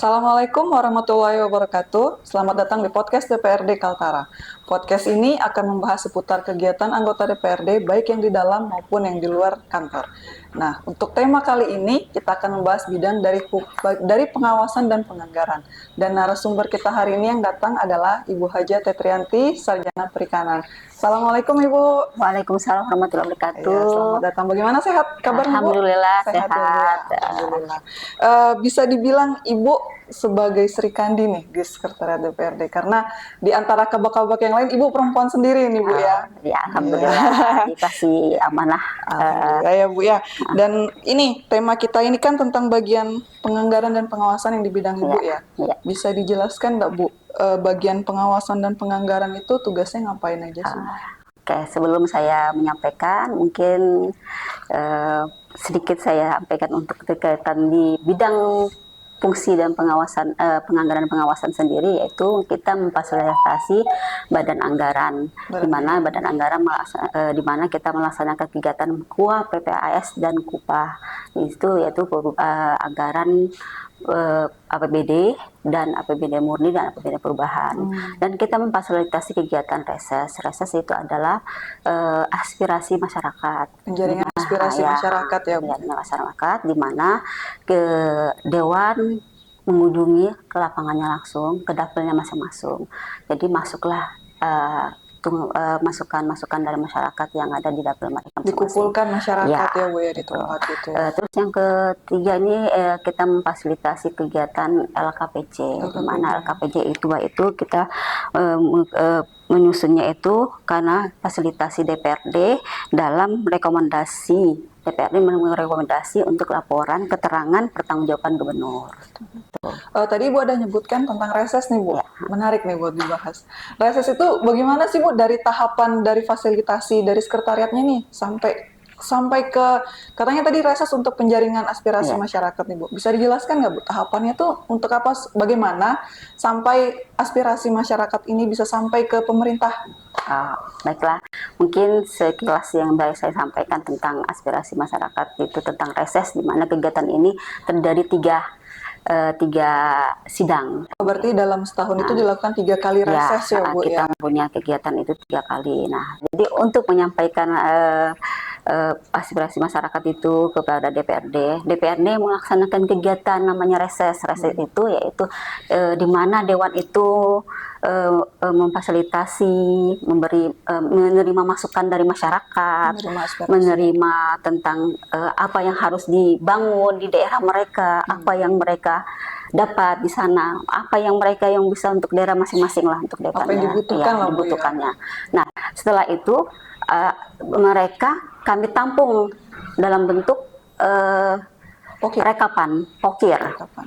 Assalamualaikum warahmatullahi wabarakatuh. Selamat datang di podcast DPRD Kaltara. Podcast ini akan membahas seputar kegiatan anggota DPRD baik yang di dalam maupun yang di luar kantor. Nah, untuk tema kali ini kita akan membahas bidang dari pengawasan dan penganggaran. Dan narasumber kita hari ini yang datang adalah Ibu Haja Tetrianti, Sarjana Perikanan. Assalamualaikum Ibu. Waalaikumsalam warahmatullahi Ya, wabarakatuh. selamat datang. Bagaimana sehat kabar Ibu? Alhamdulillah sehat. Ya, Alhamdulillah. Bisa dibilang Ibu sebagai Sri Kandi nih di Sekretariat DPRD karena di antara kabak-kabak yang lain Ibu perempuan sendiri nih Bu ya. Ya, alhamdulillah dikasih amanah. Alhamdulillah ya Bu ya. Dan ini tema kita ini kan tentang bagian penganggaran dan pengawasan yang di bidang Ibu ya. Ya. Bisa dijelaskan nggak Bu, bagian pengawasan dan penganggaran itu tugasnya ngapain aja sih? Oke, sebelum saya menyampaikan, mungkin sedikit saya sampaikan untuk kegiatan di bidang fungsi dan pengawasan, penganggaran pengawasan sendiri, yaitu kita memfasilitasi badan anggaran, di mana badan anggaran di mana kita melaksanakan kegiatan KUA, PPAS dan KUPA, itu yaitu anggaran APBD dan APBD murni dan APBD perubahan. Dan kita memfasilitasi kegiatan reses. Reses itu adalah aspirasi masyarakat. Penjaringan aspirasi masyarakat ya Bu. Masyarakat di mana ke dewan mengunjungi ke lapangannya langsung, ke dapilnya masing-masing. Jadi masuklah masukan-masukan dari masyarakat yang ada di dapil mereka. Dikumpulkan masyarakat ya Bu ya di tempat itu. Terus yang ketiga ini kita memfasilitasi kegiatan LKPJ, di mana LKPJ itu kita menyusunnya itu karena fasilitasi DPRD dalam rekomendasi. DPRD merekomendasi untuk laporan keterangan pertanggungjawaban gubernur. Tadi Ibu ada nyebutkan tentang reses nih Bu. Ya. Menarik nih buat dibahas. Reses itu bagaimana sih Bu dari tahapan dari fasilitasi dari sekretariatnya nih sampai ke katanya tadi reses untuk penjaringan aspirasi masyarakat nih Bu. Bisa dijelaskan nggak Bu tahapannya tuh untuk apa, bagaimana sampai aspirasi masyarakat ini bisa sampai ke pemerintah? Baiklah, mungkin sekilas yang baik saya sampaikan tentang aspirasi masyarakat itu tentang reses, di mana kegiatan ini terdiri tiga sidang. Berarti dalam setahun itu dilakukan 3 kali reses ya Bu kita punya kegiatan itu 3 kali. Nah, jadi untuk menyampaikan aspirasi masyarakat itu kepada DPRD melaksanakan kegiatan namanya reses. Reses itu yaitu di mana dewan itu memfasilitasi, menerima masukan dari masyarakat, menerima tentang apa yang harus dibangun di daerah mereka, apa yang mereka dapat di sana, apa yang mereka yang bisa untuk daerah masing-masing lah, untuk daerahnya, apa yang dibutuhkan lah, dibutuhkannya. Nah, setelah itu mereka kami tampung dalam bentuk rekapan,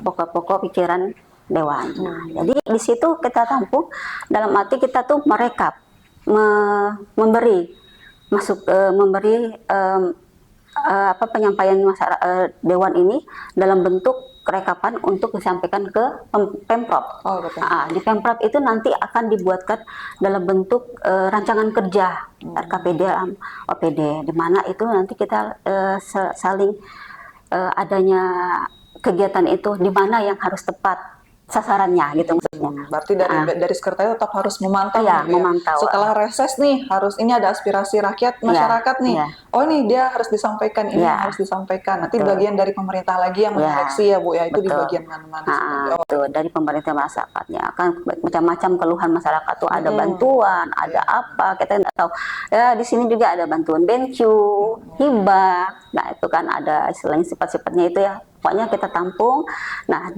pokok-pokok pikiran dewan. Nah, jadi di situ kita tampung dalam arti kita tuh merekap, memberi penyampaian dewan ini dalam bentuk rekapan untuk disampaikan ke Pemprov. Di Pemprov itu nanti akan dibuatkan dalam bentuk rancangan kerja RKPD OPD, di mana itu nanti kita saling adanya kegiatan itu di mana yang harus tepat sasarannya gitu maksudnya. Berarti dari sekretariat tetap harus memantau memantau. Setelah reses nih harus ini ada aspirasi rakyat masyarakat nih. Oh ini dia harus disampaikan, ini harus disampaikan. Nanti bagian dari pemerintah lagi yang menyeleksi ya Bu ya, itu di bagian mana-mana. Dari pemerintah masyarakatnya kan macam-macam keluhan masyarakat tuh, ada bantuan, ada apa, kita nggak tahu. Ya di sini juga ada bantuan BenQ, hibah. Nah itu kan ada istilahnya sifat-sifatnya itu ya. Pokoknya kita tampung. Nah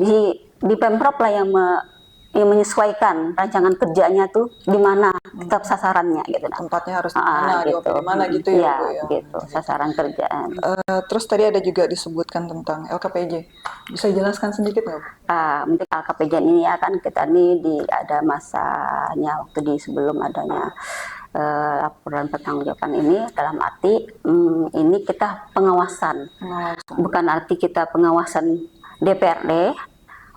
di Pemprov lah yang menyesuaikan rancangan kerjanya tuh di mana tetap sasarannya gitu. Tempatnya harus di mana, di mana gitu ya Bu ya. Gitu, sasaran kerjaan. Terus tadi ada juga disebutkan tentang LKPJ. Bisa jelaskan sedikit nggak Bu? Untuk LKPJ ini ya kan kita ini ada masanya waktu di sebelum adanya laporan pertanggungjawaban ini, dalam arti ini kita pengawasan. Bukan arti kita pengawasan DPRD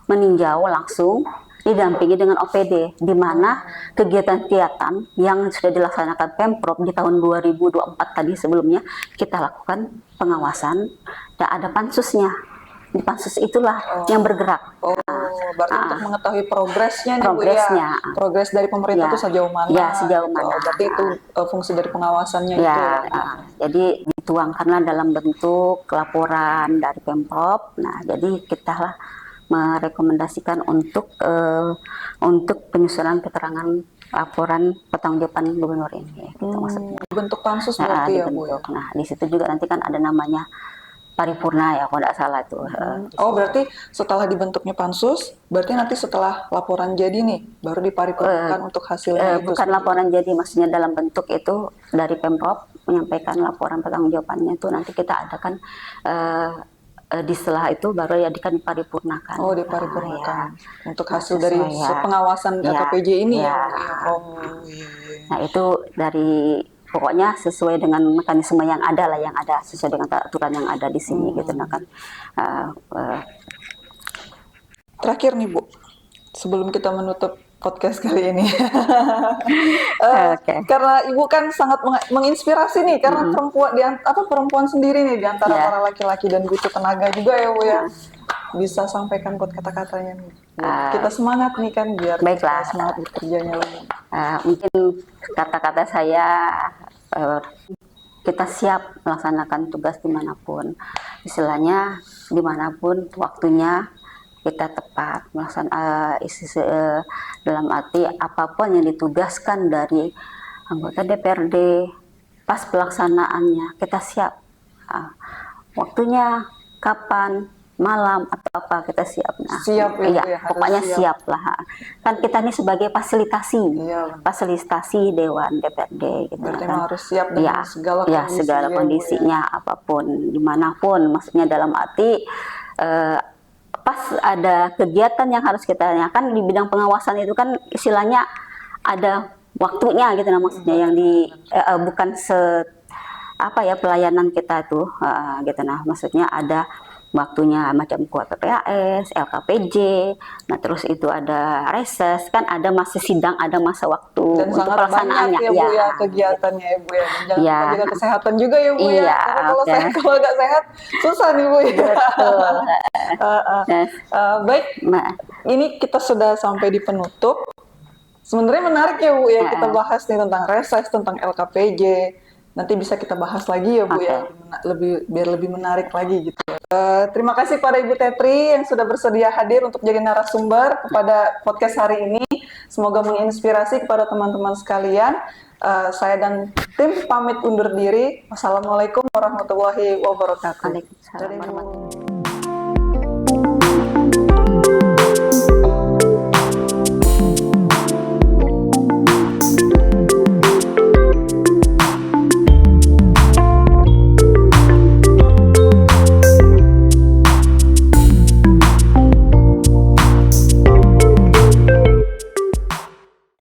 meninjau langsung didampingi dengan OPD, di mana kegiatan-kegiatan yang sudah dilaksanakan Pemprov di tahun 2024 tadi sebelumnya kita lakukan pengawasan dan ada pansusnya. Di pansus itulah yang bergerak. berarti Ah, untuk mengetahui progresnya nih Bu progresnya. ya, progres dari pemerintah Ya, tuh sejauh mana? ya sejauh gitu. mana. Berarti itu fungsi dari pengawasannya itu ya. Ya, jadi dituangkanlah dalam bentuk laporan dari Pemprov. Nah, jadi kita lah merekomendasikan untuk penyusunan keterangan laporan pertanggungjawaban gubernur ini, gitu maksudnya. Bentuk pansus Nah, berarti ya Bu ya. dibentuk. Nah, di situ juga nanti kan ada namanya paripurna ya, kalau tidak salah tuh. Di Oh, situ. berarti setelah dibentuknya pansus, berarti nanti setelah laporan jadi nih, baru diparipurnakan untuk hasilnya itu. Bukan laporan jadi, maksudnya dalam bentuk itu dari Pemprov menyampaikan laporan pertanggungjawabannya itu nanti kita adakan di setelah itu baru ya diparipurnakan. Oh, Nah, diparipurnakan ya. untuk Nah, hasil dari sesuai ya. pengawasan Ya, LKPJ ini ya, ya. Bu ya. Oh, iya. Nah, itu dari pokoknya sesuai dengan mekanisme yang ada lah, yang ada sesuai dengan aturan yang ada di sini gitu. Nah kan Terakhir nih Bu, sebelum kita menutup podcast kali ini, oke. karena Ibu kan sangat menginspirasi nih, karena perempuan perempuan sendiri nih di antara Ya. para laki-laki dan butuh tenaga juga ya Bu ya, bisa sampaikan buat kata-katanya nih. Kita semangat nih kan biar Baiklah. kita semangat bekerjanya lagi. Mungkin kata-kata saya, kita siap melaksanakan tugas dimanapun, istilahnya dimanapun waktunya kita tepat melaksanakan dalam arti apapun yang ditugaskan dari anggota DPRD, pas pelaksanaannya kita siap. Waktunya kapan, malam atau apa kita siap. Nah, Siap ya, iya, Bu, ya, harus pokoknya siap. siap lah. Kan kita ini sebagai fasilitasi, Iya, fasilitasi Dewan DPRD gitu berarti kan. harus siap dengan Ya, segala ya, kondisi segala ya, Bu, kondisinya apapun, dimanapun, maksudnya dalam arti pas ada kegiatan yang harus kita tanyakan di bidang pengawasan itu kan istilahnya ada waktunya gitu, nah maksudnya yang di bukan apa ya pelayanan kita tuh gitu, nah maksudnya ada waktunya macam kuat PPAS, LKPJ, nah terus itu ada reses, kan ada masa sidang, ada masa waktu Dan untuk sangat pelaksanaannya. banyak ya, Bu ya kegiatannya ya, Bu ya. Dan jangan Ya. lupa jaga kesehatan juga ya, Bu ya. Iya, Karena kalau oke. kalau nggak sehat susah nih, Bu ya. Betul. Baik, Nah, ini kita sudah sampai di penutup. Sebenarnya menarik ya, Bu ya, kita bahas nih tentang reses, tentang LKPJ. Nanti bisa kita bahas lagi ya, Bu ya, biar lebih menarik lagi gitu. Terima kasih pada Ibu Tetri yang sudah bersedia hadir untuk jadi narasumber kepada podcast hari ini. Semoga menginspirasi kepada teman-teman sekalian. Saya dan tim pamit undur diri. Wassalamualaikum warahmatullahi wabarakatuh. Waalaikumsalam warahmatullahi wabarakatuh.